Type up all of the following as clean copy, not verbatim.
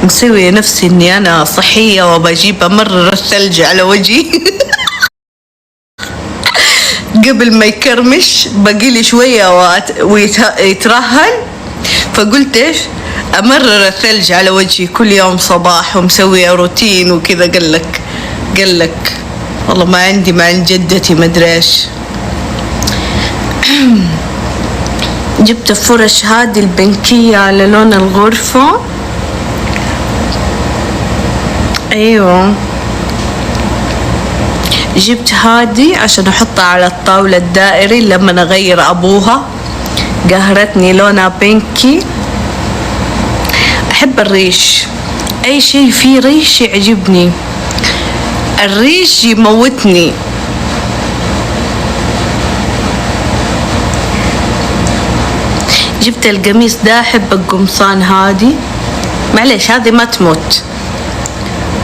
مسوية نفسي اني انا صحية وبجيب امرر الثلج على وجهي قبل ما يكرمش بقيلي شوية ويترهل. فقلت ايش امرر الثلج على وجهي كل يوم صباح ومسوية روتين وكذا. قالك والله ما عندي، ما عند جدتي ما ادري ايش. جبت فرش هذه البنكية على لون الغرفة. ايوه جبت هذه عشان احطها على الطاولة الدائري لما اغير ابوها. قهرتني لونها بينكي. احب الريش، اي شيء فيه ريش يعجبني. الريش يموتني. جبت القميص ده، احب القمصان هذه. معليش هذه ما تموت،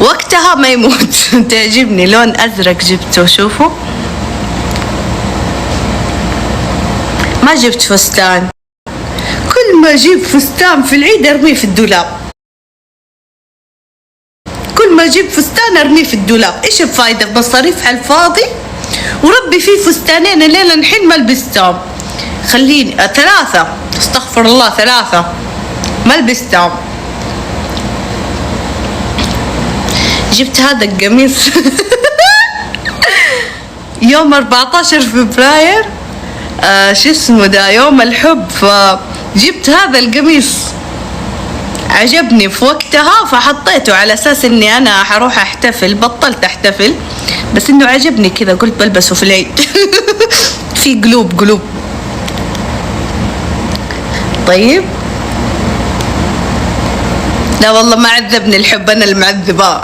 وقتها ما يموت تعجبني. لون ازرق جبته، شوفوا. ما جبت فستان. كل ما اجيب فستان في العيد ارميه في الدولاب. كل ما اجيب فستان ارميه في الدولاب. ايش الفايدة؟ مصاريف على الفاضي. وربي في فستانين الليلة الحين ما لبستهم. خليني 3، استغفر الله 3 ما لبستهم. جبت هذا القميص يوم 14 فبراير شو اسمه ده، يوم الحب. فجبت هذا القميص عجبني في وقتها فحطيته على اساس اني انا حروح احتفل. بطلت احتفل بس انه عجبني كذا، قلت بلبسه في العيد في قلوب. طيب لا والله ما عذبني الحب، انا المعذبة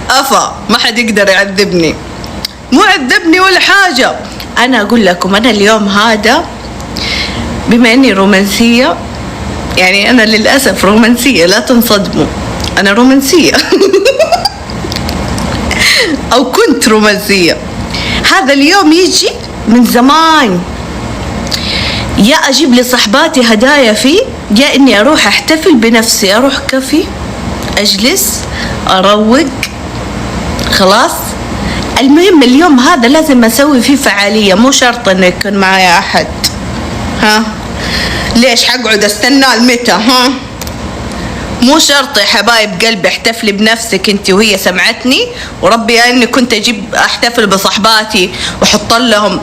افا ما حد يقدر يعذبني، مو عذبني ولا حاجة. انا اقول لكم انا اليوم هذا بما اني رومانسية، يعني انا للأسف رومانسية لا تنصدموا، انا رومانسية او كنت رومانسية. هذا اليوم يجي من زمان، يا اجيب لصحباتي هدايا فيه، يا اني اروح احتفل بنفسي، اروح كافي اجلس اروق خلاص. المهم اليوم هذا لازم اسوي فيه فعالية، مو شرط انه يكون معايا احد. ها ليش حقعد استنى المتى؟ ها مو شرط يا حبايب قلبي احتفلي بنفسك انت وهي سمعتني وربي اني كنت اجيب احتفل بصحباتي واحط لهم،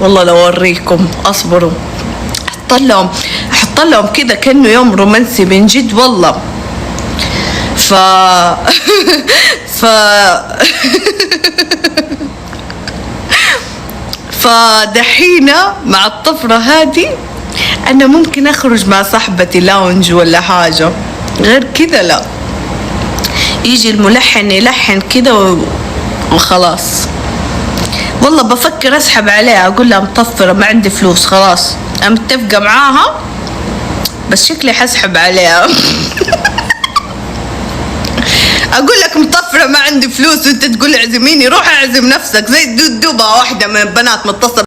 والله لو اوريكم اصبروا، احط لهم كذا كأنه يوم رومانسي من جد والله. فدحينة مع الطفرة هذه انا ممكن اخرج مع صاحبتي لاونج ولا حاجة، غير كذا لا. يجي الملحن يلحن كذا وخلاص. والله بفكر اسحب عليها، اقول لها مطفرة ما عندي فلوس، خلاص انا متفقة معاها بس شكلي حسحب عليها اقول لك مطفرة ما عندي فلوس وانت تقول اعزميني، روح اعزم نفسك زي الدبة واحدة من البنات متصل